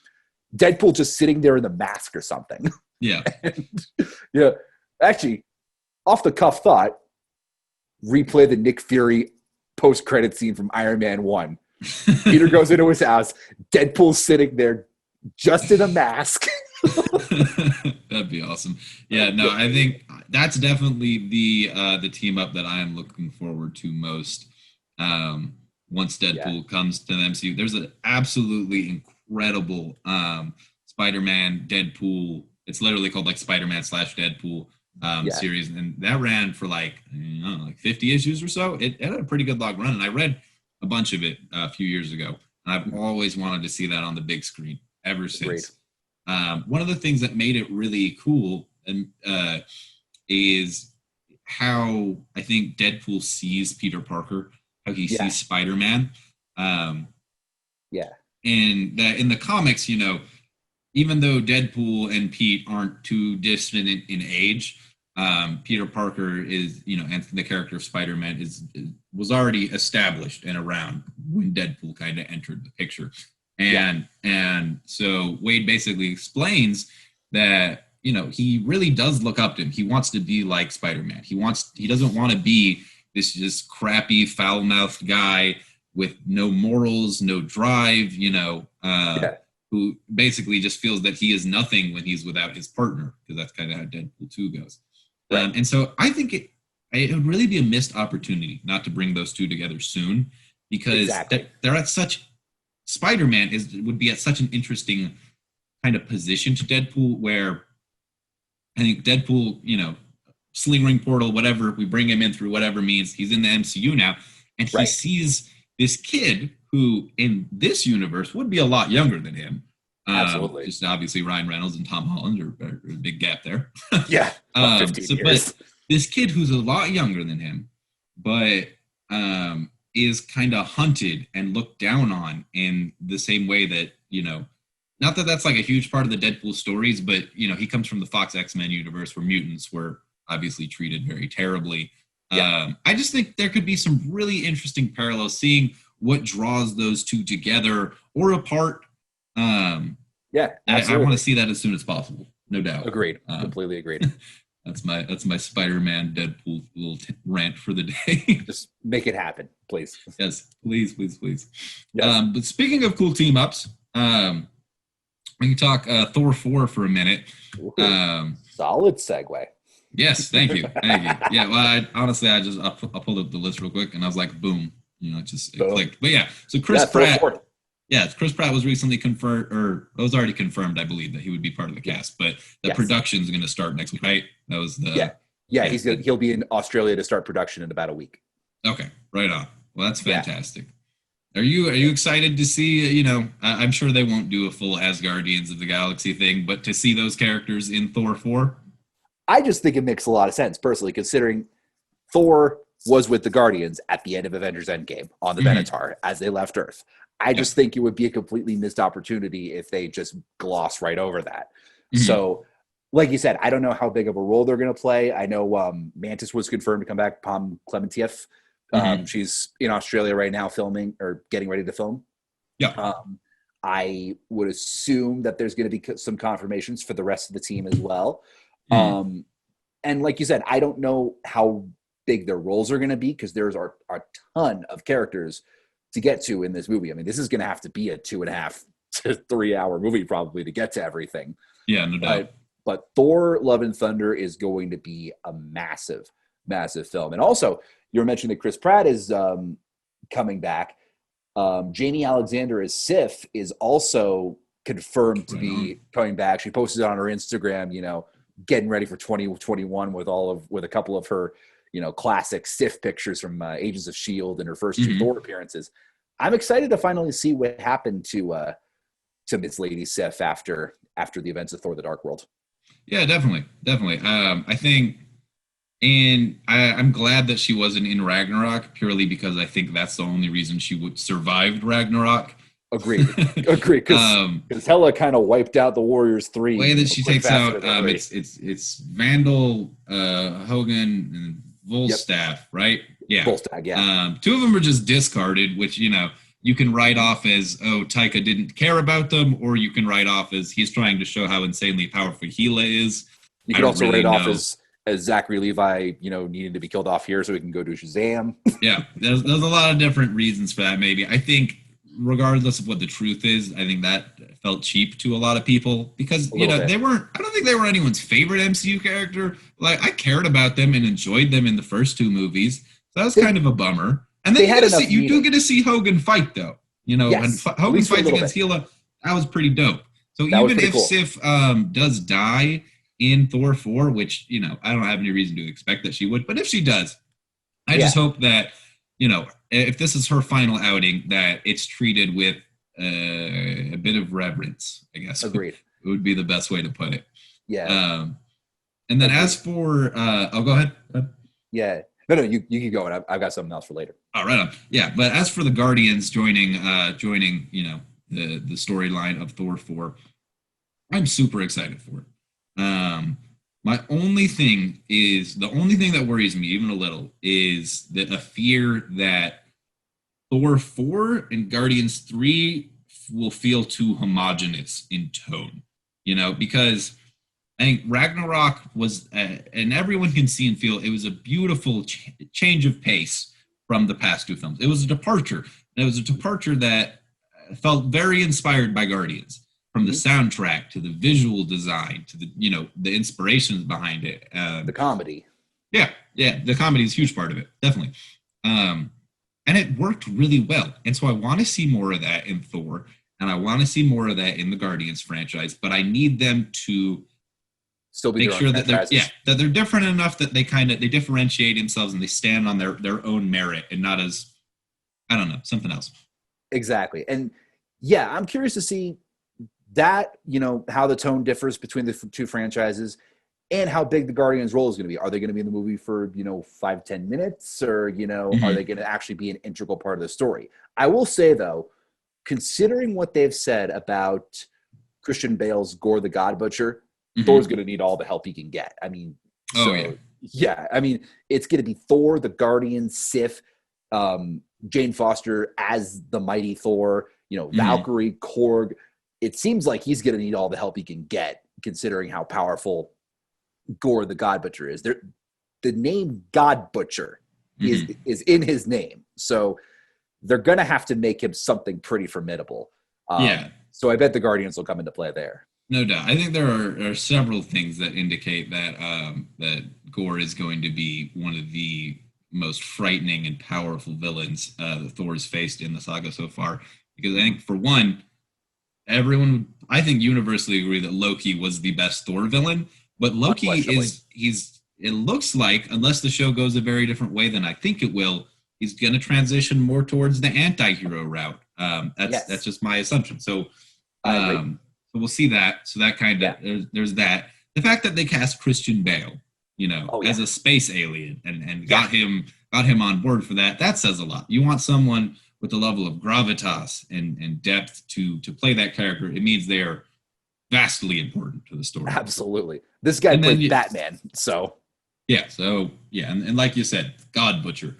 B: Deadpool just sitting there in the mask or something.
C: Yeah.
B: Actually, off the cuff thought, replay the Nick Fury post-credit scene from Iron Man 1. Peter goes into his house. Deadpool's sitting there just in a mask.
C: That'd be awesome. Yeah, no, I think that's definitely the team up that I am looking forward to most. Once Deadpool comes to the MCU, there's an absolutely incredible Spider-Man Deadpool. It's literally called like Spider-Man / Deadpool series, and that ran for like 50 issues or so. It had a pretty good long run, and I read a bunch of it a few years ago. And I've always wanted to see that on the big screen ever since.
A: One of the things that made it really cool is how I think Deadpool sees Peter Parker, how he sees Spider-Man. And that in the comics, you know, even though Deadpool and Pete aren't too distant in age, Peter Parker is, you know, and the character of Spider-Man was already established and around when Deadpool kind of entered the picture. And so Wade basically explains that, you know, he really does look up to him. He wants to be like Spider-Man. He doesn't want to be this just crappy, foul-mouthed guy with no morals, no drive, you know, who basically just feels that he is nothing when he's without his partner, because that's kind of how Deadpool 2 goes. Right. And so I think it would really be a missed opportunity not to bring those two together soon, because they're at such, Spider-Man would be at such an interesting kind of position to Deadpool, where I think Deadpool, you know, sling ring portal, whatever, we bring him in through whatever means, he's in the MCU now, and he sees this kid who in this universe would be a lot younger than him.
B: Absolutely.
A: Just obviously Ryan Reynolds and Tom Holland are a big gap there.
B: 15 years.
A: But this kid who's a lot younger than him, but is kind of hunted and looked down on in the same way that, you know, not that that's like a huge part of the Deadpool stories, but, you know, he comes from the Fox X-Men universe where mutants were obviously treated very terribly. I just think there could be some really interesting parallels, seeing what draws those two together or apart. I want to see that as soon as possible, no doubt.
B: Agreed. Completely agreed.
A: That's my Spider-Man Deadpool little rant for the day.
B: Just make it happen, please.
A: Yes, please.
B: Yes.
A: But speaking of cool team ups, we can talk Thor 4 for a minute.
B: Solid segue.
A: Yes, thank you. Yeah, well, I pulled up the list real quick, and I was like, boom, you know, it clicked. But yeah, so Chris Pratt. Chris Pratt was recently confirmed, or it was already confirmed, I believe, that he would be part of the cast. But the production's going to start next week, right? That was the
B: he'll be in Australia to start production in about a week.
A: Okay, right on. Well, that's fantastic. Are you excited to see? You know, I'm sure they won't do a full Asgardians of the Galaxy thing, but to see those characters in Thor 4.
B: I just think it makes a lot of sense, personally, considering Thor was with the Guardians at the end of Avengers Endgame on the Benatar as they left Earth. I just think it would be a completely missed opportunity if they just gloss right over that. So, like you said, I don't know how big of a role they're going to play. I know Mantis was confirmed to come back, Pom Klementieff. She's in Australia right now filming or getting ready to film. I would assume that there's going to be some confirmations for the rest of the team as well. And like you said, I don't know how big their roles are going to be, because there's a ton of characters to get to in this movie. I mean, this is going to have to be a 2.5 to 3 hour movie probably to get to everything.
A: Yeah, no doubt.
B: But Thor Love and Thunder is going to be a massive, massive film. And also, you were mentioning that Chris Pratt is coming back. Jamie Alexander as Sif is also confirmed to be coming back. She posted it on her Instagram, you know, getting ready for 2021 with a couple of her, you know, classic Sif pictures from Agents of S.H.I.E.L.D. and her first two Thor appearances. I'm excited to finally see what happened to Miss Lady Sif after the events of Thor: The Dark World.
A: Yeah, definitely. I think, and I'm glad that she wasn't in Ragnarok, purely because I think that's the only reason she would survived Ragnarok.
B: Agreed. Because Hela kind of wiped out the Warriors 3.
A: The way that she takes out it's Vandal, Hogan, and Volstagg, right? Yeah.
B: Volstagg,
A: two of them are just discarded, which, you know, you can write off as, Taika didn't care about them, or you can write off as he's trying to show how insanely powerful Hela is.
B: You can also write off as Zachary Levi, you know, needing to be killed off here so he can go do Shazam.
A: Yeah, there's a lot of different reasons for that, maybe. I think regardless of what the truth is, I think that felt cheap to a lot of people, because, you know, I don't think they were anyone's favorite MCU character. Like, I cared about them and enjoyed them in the first two movies. So that was kind of a bummer. And then you do get to see Hogan fight, though. You know, when Hogan fights against Hela, that was pretty dope. So even if Sif does die in Thor 4, which, you know, I don't have any reason to expect that she would, but if she does, I just hope that, you know, if this is her final outing, that it's treated with a bit of reverence, I guess.
B: Agreed.
A: would be the best way to put it.
B: Yeah.
A: And then as for, go ahead.
B: Yeah. No, you keep going. I've got something else for later.
A: Oh, right on. Yeah, but as for the Guardians joining, the storyline of Thor 4, I'm super excited for it. The only thing that worries me even a little is a fear that Thor 4 and Guardians 3 will feel too homogenous in tone, because I think Ragnarok was, and everyone can see and feel, it was a beautiful change of pace from the past two films. It was a departure. And it was a departure that felt very inspired by Guardians, from the soundtrack to the visual design to the inspirations behind it.
B: The comedy.
A: Yeah, the comedy is a huge part of it, definitely. And it worked really well. And so I want to see more of that in Thor, and I want to see more of that in the Guardians franchise, but I need them to
B: still be
A: make sure that they're different enough that they differentiate themselves and they stand on their own merit and not as, I don't know, something else.
B: Exactly. And yeah, I'm curious to see that, how the tone differs between the two franchises and how big the Guardians role is going to be. Are they going to be in the movie for, 5-10 minutes, or, are they going to actually be an integral part of the story? I will say, though, considering what they've said about Christian Bale's Gore the God Butcher, Thor's going to need all the help he can get. I mean, I mean, it's going to be Thor, the Guardian, Sif, Jane Foster as the mighty Thor, Valkyrie, Korg. It seems like he's going to need all the help he can get, considering how powerful Gore the God Butcher is. The name God Butcher is in his name. So they're going to have to make him something pretty formidable. So I bet the Guardians will come into play there.
A: No doubt. I think there are several things that indicate that that Gore is going to be one of the most frightening and powerful villains that Thor's faced in the saga so far. Because I think, for one, everyone, I think, universally agree that Loki was the best Thor villain. But Loki it looks like, unless the show goes a very different way than I think it will, he's going to transition more towards the anti-hero route. That's just my assumption. So, so we'll see that. So that kind of, there's that. The fact that they cast Christian Bale, as a space alien and got him on board for that says a lot. You want someone with a level of gravitas and depth to play that character. It means they are vastly important to the story.
B: Absolutely. This guy played Batman, so.
A: Yeah, and like you said, God Butcher.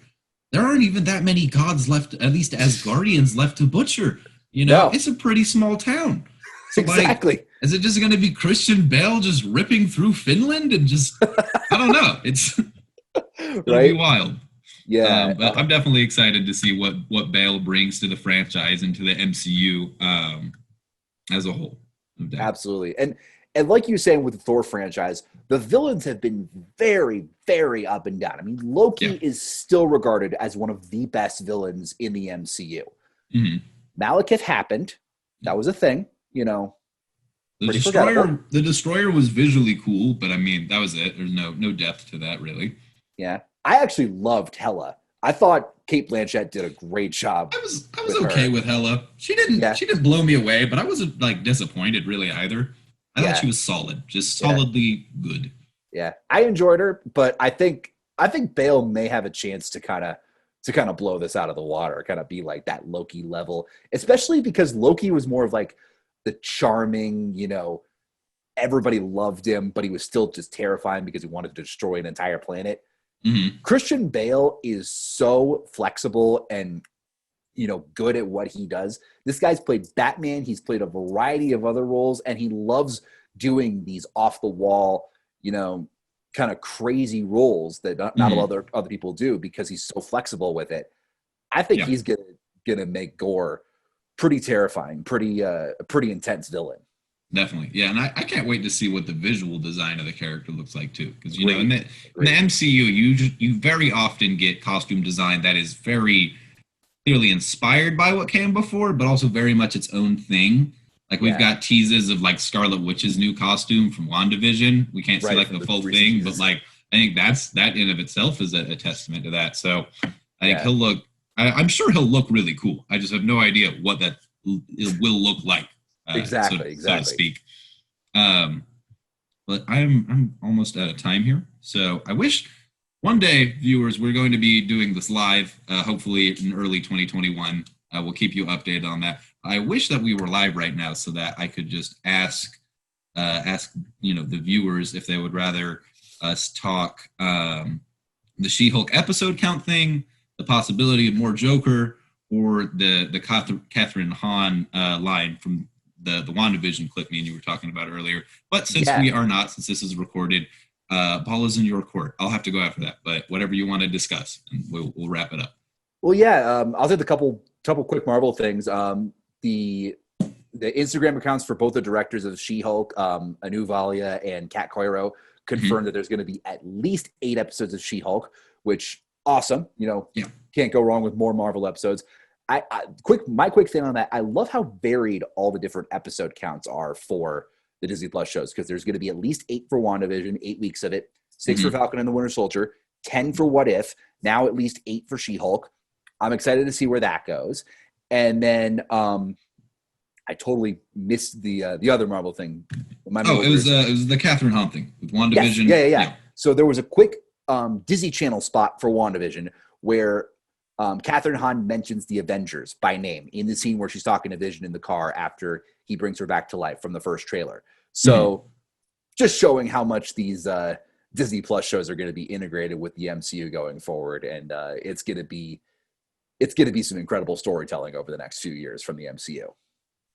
A: There aren't even that many gods left, at least as Guardians, left to butcher. It's a pretty small town. So
B: exactly.
A: Is it just going to be Christian Bale just ripping through Finland and just, I don't know. It'll be wild.
B: Yeah.
A: But I'm definitely excited to see what Bale brings to the franchise and to the MCU as a whole.
B: Absolutely. And like you were saying with the Thor franchise, the villains have been very, very up and down. I mean, Loki is still regarded as one of the best villains in the MCU. Malekith happened. That was a thing,
A: The Destroyer was visually cool, but I mean, that was it. There's no depth to that, really.
B: Yeah. I actually loved Hela. I thought Cate Blanchett did a great job.
A: I was okay with Hela. She didn't blow me away, but I wasn't disappointed really either. I thought she was solid, just solidly good.
B: Yeah, I enjoyed her, but I think Bale may have a chance to kind of blow this out of the water, kind of be like that Loki level, especially because Loki was more of like the charming, everybody loved him, but he was still just terrifying because he wanted to destroy an entire planet. Christian Bale is so flexible and good at what he does. This guy's played Batman. He's played a variety of other roles, and he loves doing these off the wall, kind of crazy roles that not a lot of other people do because he's so flexible with it. I think he's gonna make Gore pretty terrifying, pretty intense villain.
A: Definitely. Yeah, and I can't wait to see what the visual design of the character looks like too, because in the MCU you very often get costume design that is very clearly inspired by what came before, but also very much its own thing. Like we've got teases of like Scarlet Witch's new costume from WandaVision. We can't see like the full thing, but like I think that in of itself is a testament to that. So I think he'll look. I'm sure he'll look really cool. I just have no idea what that will look like.
B: Exactly.
A: So to speak.
C: But I'm almost out of time here. So I wish one day, viewers, we're going to be doing this live, hopefully in early 2021. We'll keep you updated on that. I wish that we were live right now so that I could just ask the viewers if they would rather us talk the She-Hulk episode count thing, the possibility of more Joker, or the Catherine Hahn line from the WandaVision clip me and you were talking about earlier. But since we are not, since this is recorded, ball is in your court. I'll have to go after that. But whatever you want to discuss, and we'll wrap it up.
B: Well, yeah, I'll say the couple quick Marvel things. The Instagram accounts for both the directors of She-Hulk, Anu Valia and Kat Coiro, confirmed that there's going to be at least 8 episodes of She-Hulk, which awesome. Can't go wrong with more Marvel episodes. My quick thing on that, I love how varied all the different episode counts are for the Disney Plus shows, because there's going to be at least 8 for WandaVision, 8 weeks of it, 6 for Falcon and the Winter Soldier, 10 for What If, now at least 8 for She-Hulk. I'm excited to see where that goes. And then I totally missed the other Marvel thing.
C: It was the Catherine Hahn thing with WandaVision.
B: Yes. Yeah. So there was a quick Disney Channel spot for WandaVision where Catherine Hahn mentions the Avengers by name in the scene where she's talking to Vision in the car after he brings her back to life from the first trailer. So just showing how much these Disney Plus shows are going to be integrated with the MCU going forward, and it's going to be some incredible storytelling over the next few years from the MCU.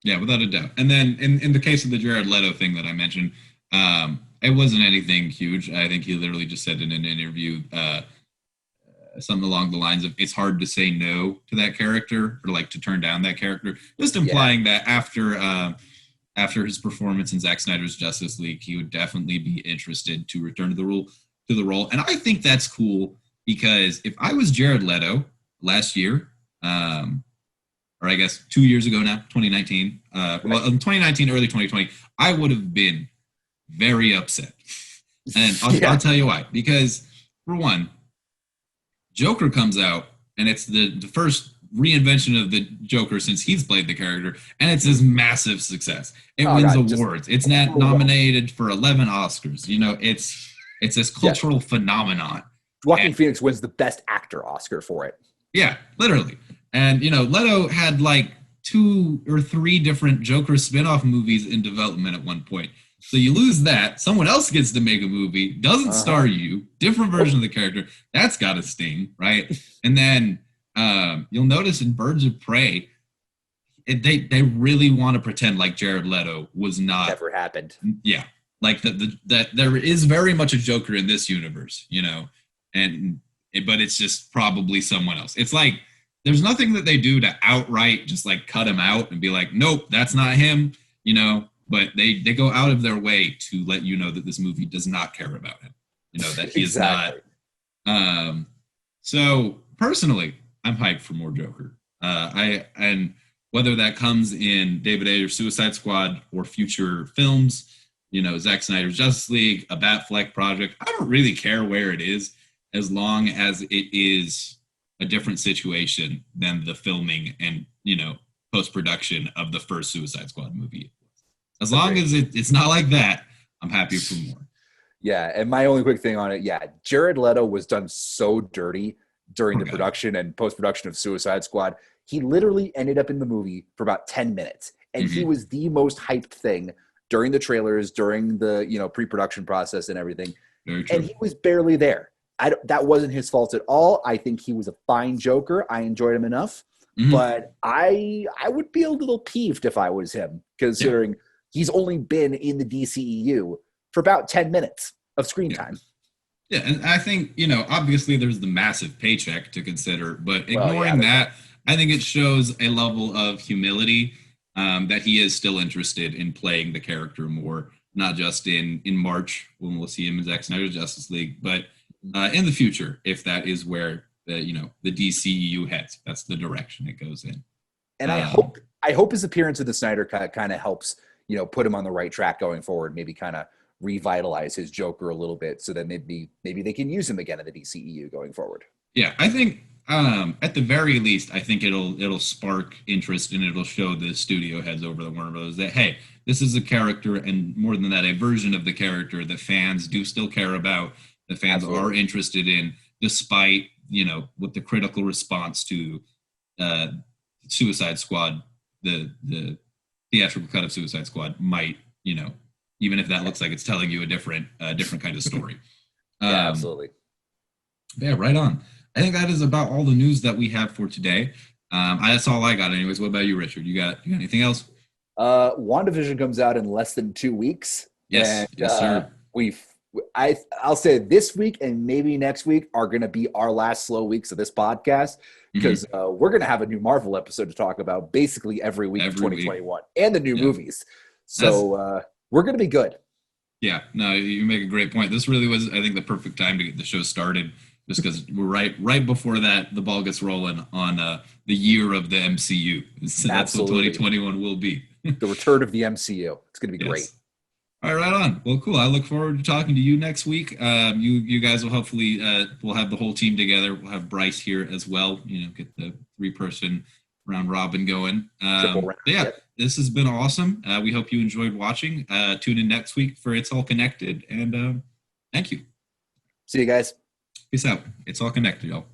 C: Yeah, without a doubt. And then in the case of the Jared Leto thing that I mentioned, it wasn't anything huge. I think he literally just said in an interview something along the lines of, it's hard to say no to that character, or like to turn down that character. Just implying that after his performance in Zack Snyder's Justice League, he would definitely be interested to return to the role. And I think that's cool, because if I was Jared Leto last year, or I guess 2 years ago now, 2019, well, in 2019, early 2020, I would have been very upset. And I'll tell you why. Because, for one, Joker comes out, and it's the first reinvention of the Joker since he's played the character, and it's this massive success. It wins awards. It's nominated for 11 Oscars. It's this cultural phenomenon.
B: Joaquin Phoenix wins the Best Actor Oscar for it.
C: Yeah, literally. And, Leto had like 2 or 3 different Joker spin-off movies in development at one point. So you lose that. Someone else gets to make a movie, doesn't star you, different version of the character. That's got to sting, right? And then you'll notice in Birds of Prey, they really want to pretend like Jared Leto was not.
B: Never happened.
C: Yeah. Like that there is very much a Joker in this universe, but it's just probably someone else. It's like, there's nothing that they do to outright just like cut him out and be like, nope, that's not him, but they go out of their way to let you know that this movie does not care about him, that he is not. So personally, I'm hyped for more Joker. And whether that comes in David Ayer's Suicide Squad or future films, Zack Snyder's Justice League, a Batfleck project, I don't really care where it is, as long as it is a different situation than the filming and, post-production of the first Suicide Squad movie. As long as it's not like that, I'm happy for more.
B: Yeah, and my only quick thing on it, Jared Leto was done so dirty during the production and post-production of Suicide Squad. He literally ended up in the movie for about 10 minutes, and he was the most hyped thing during the trailers, during the pre-production process and everything.
C: Very true.
B: And he was barely there. That wasn't his fault at all. I think he was a fine Joker. I enjoyed him enough, but I would be a little peeved if I was him, considering he's only been in the DCEU for about 10 minutes of screen time. Yeah,
C: and I think, obviously there's the massive paycheck to consider, but ignoring that, I think it shows a level of humility that he is still interested in playing the character more, not just in March when we'll see him in Zack Snyder's Justice League, but in the future, if that is where the DCEU heads. That's the direction it goes in.
B: And I hope his appearance of the Snyder Cut kind of helps, put him on the right track going forward, maybe kind of revitalize his Joker a little bit so that maybe they can use him again in the DCEU going forward.
C: Yeah, I think at the very least, I think it'll spark interest and it'll show the studio heads over the Warner Bros. That, hey,
A: this is a character, and more than that, a version of the character that fans do still care about, that fans are interested in, despite, what the critical response to Suicide Squad, the theatrical cut of Suicide Squad might, even if that looks like it's telling you a different kind of story.
B: Yeah, absolutely.
A: Yeah, right on. I think that is about all the news that we have for today. That's all I got anyways. What about you, Richard? You got anything else?
B: WandaVision comes out in less than 2 weeks.
A: Yes,
B: and,
A: yes, sir.
B: I'll say this week and maybe next week are going to be our last slow weeks of this podcast, because we're going to have a new Marvel episode to talk about basically every week of 2021 and the new movies. So we're going to be good. Yeah,
A: no, you make a great point. This really was, I think, the perfect time to get the show started, just because we're right before that the ball gets rolling on the year of the MCU. So that's what 2021 will be.
B: The return of the MCU. It's going to be great.
A: All right, right on. Well, cool. I look forward to talking to you next week. You guys will hopefully we'll have the whole team together. We'll have Bryce here as well. Get the 3-person round robin going. This has been awesome. We hope you enjoyed watching. Tune in next week for It's All Connected, and thank you.
B: See you guys.
A: Peace out. It's all connected, y'all.